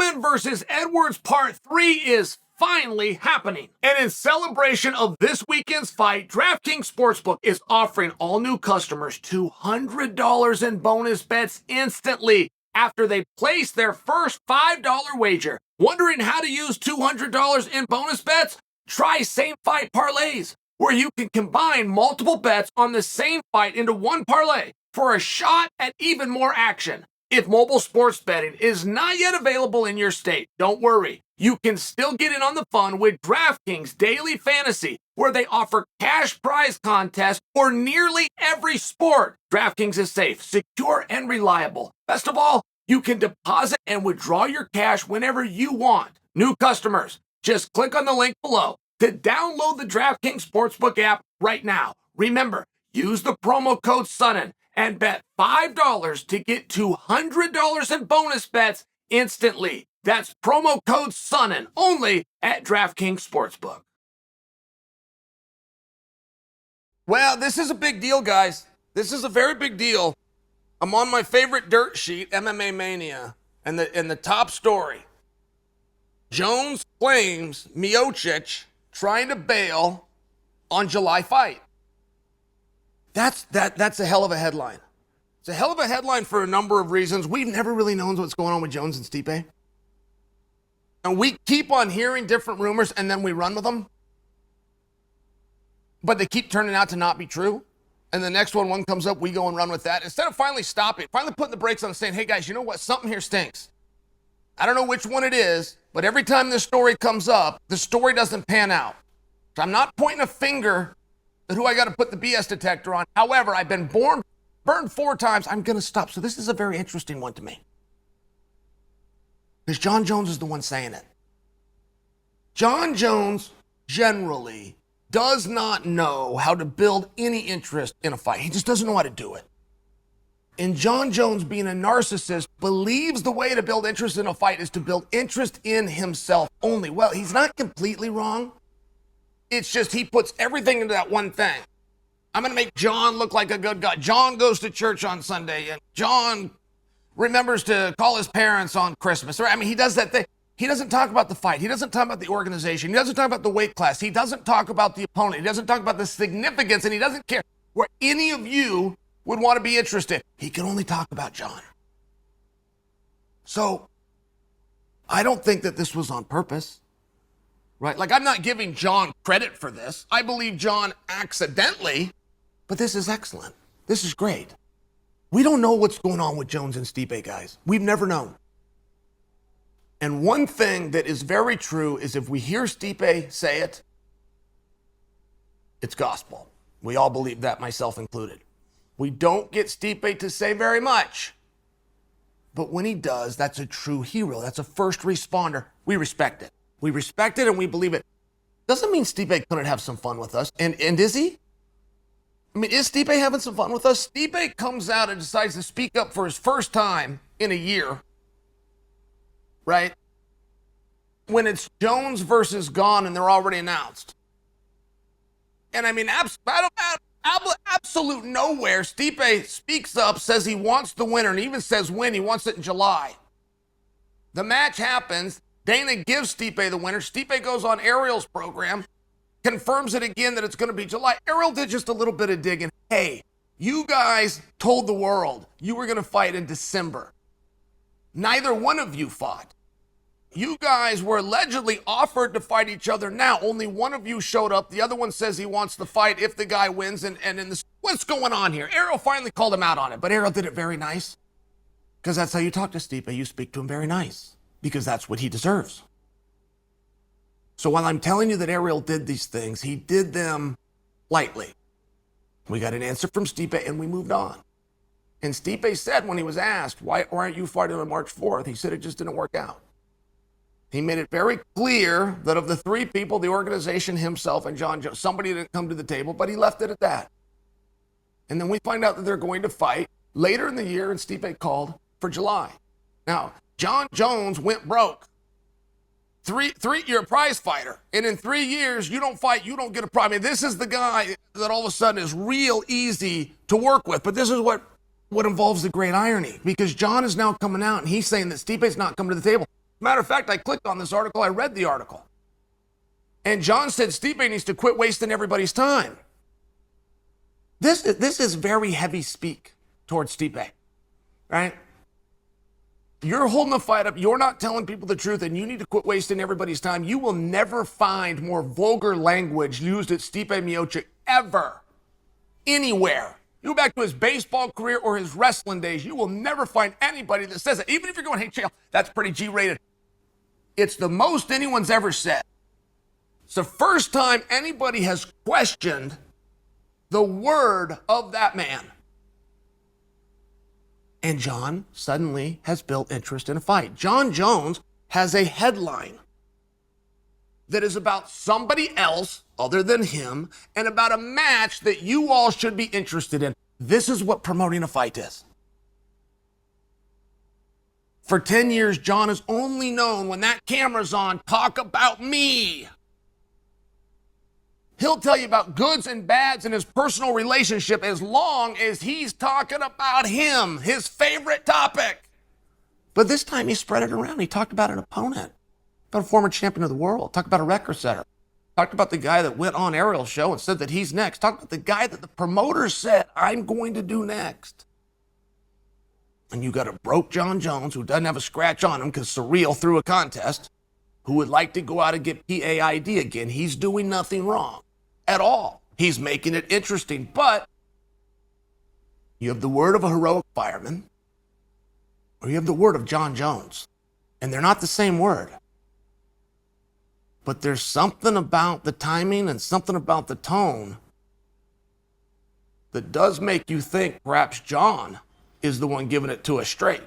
Sonnen versus Edwards Part 3 is finally happening. And in celebration of this weekend's fight, DraftKings Sportsbook is offering all new customers $200 in bonus bets instantly after they place their first $5 wager. Wondering how to use $200 in bonus bets? Try same fight parlays, where you can combine multiple bets on the same fight into one parlay for a shot at even more action. If mobile sports betting is not yet available in your state, don't worry. You can still get in on the fun with DraftKings Daily Fantasy, where they offer cash prize contests for nearly every sport. DraftKings is safe, secure, and reliable. Best of all, you can deposit and withdraw your cash whenever you want. New customers, just click on the link below to download the DraftKings Sportsbook app right now. Remember, use the promo code Sonnen and bet $5 to get $200 in bonus bets instantly. That's promo code Sonnen only at DraftKings Sportsbook. Well, this is a big deal, guys. This is a very big deal. I'm on my favorite dirt sheet, MMA Mania, and the top story. Jones claims Miocic trying to bail on July fight. That's a hell of a headline. It's a hell of a headline for a number of reasons. We've never really known what's going on with Jones and Stipe. And we keep on hearing different rumors and then we run with them. But they keep turning out to not be true. And the next one comes up, we go and run with that. Instead of finally stopping, finally putting the brakes on and saying, hey guys, you know what? Something here stinks. I don't know which one it is, but every time this story comes up, the story doesn't pan out. So I'm not pointing a finger at who I got to put the BS detector on. However, I've been burned 4 times. I'm going to stop. So this is a very interesting one to me. Because Jon Jones is the one saying it. Jon Jones generally does not know how to build any interest in a fight. He just doesn't know how to do it. And Jon Jones, being a narcissist, believes the way to build interest in a fight is to build interest in himself only. Well, he's not completely wrong. It's just he puts everything into that one thing. I'm going to make Jon look like a good guy. Jon goes to church on Sunday, and Jon remembers to call his parents on Christmas. I mean, he does that thing. He doesn't talk about the fight. He doesn't talk about the organization. He doesn't talk about the weight class. He doesn't talk about the opponent. He doesn't talk about the significance, and he doesn't care where any of you would want to be interested. He can only talk about Jon. So I don't think that this was on purpose, right? Like, I'm not giving Jon credit for this. I believe Jon accidentally, but this is excellent. This is great. We don't know what's going on with Jones and Stipe, guys. We've never known. And one thing that is very true is if we hear Stipe say it, it's gospel. We all believe that, myself included. We don't get Stipe to say very much. But when he does, that's a true hero. That's a first responder. We respect it. We respect it and we believe it. Doesn't mean Stipe couldn't have some fun with us. And is he? I mean, is Stipe having some fun with us? Stipe comes out and decides to speak up for his first time in a year, right? When it's Jones versus Gone and they're already announced. And I mean, absolute nowhere, Stipe speaks up, says he wants the winner, and even says when, he wants it in July. The match happens. Dana gives Stipe the winner. Stipe goes on Ariel's program, confirms it again that it's going to be July. Ariel did just a little bit of digging. Hey, you guys told the world you were going to fight in December. Neither one of you fought. You guys were allegedly offered to fight each other now. Only one of you showed up. The other one says he wants to fight if the guy wins. And in this, what's going on here? Ariel finally called him out on it, but Ariel did it very nice. Because that's how you talk to Stipe. You speak to him very nice. Because that's what he deserves. So while I'm telling you that Ariel did these things, he did them lightly. We got an answer from Stipe and we moved on. And Stipe said when he was asked, why aren't you fighting on March 4th? He said it just didn't work out. He made it very clear that of the 3 people, the organization, himself, and Jon Jones, somebody didn't come to the table, but he left it at that. And then we find out that they're going to fight later in the year, and Stipe called for July. Now, Jon Jones went broke. You're a prize fighter, and in 3 years, you don't fight, you don't get a prize. I mean, this is the guy that all of a sudden is real easy to work with, but this is what involves the great irony, because Jon is now coming out, and he's saying that Stipe's not coming to the table. Matter of fact, I clicked on this article, I read the article. And Jon said Stipe needs to quit wasting everybody's time. This is very heavy speak towards Stipe, right? You're holding the fight up, you're not telling people the truth, and you need to quit wasting everybody's time. You will never find more vulgar language used at Stipe Miocic ever, anywhere. You go back to his baseball career or his wrestling days, you will never find anybody that says it. Even if you're going, hey, Chael, that's pretty G-rated. It's the most anyone's ever said. It's the first time anybody has questioned the word of that man. And Jon suddenly has built interest in a fight. Jon Jones has a headline that is about somebody else other than him and about a match that you all should be interested in. This is what promoting a fight is. For 10 years, Jon has only known when that camera's on, talk about me. He'll tell you about goods and bads in his personal relationship as long as he's talking about him, his favorite topic. But this time he spread it around. He talked about an opponent, about a former champion of the world, talked about a record setter, talked about the guy that went on Ariel's show and said that he's next, talked about the guy that the promoter said, I'm going to do next. And you got a broke Jon Jones who doesn't have a scratch on him because Surreal threw a contest, who would like to go out and get PAID again. He's doing nothing wrong at all. He's making it interesting, but you have the word of a heroic fireman or you have the word of Jon Jones, and they're not the same word. But there's something about the timing and something about the tone that does make you think perhaps Jon is the one giving it to us straight.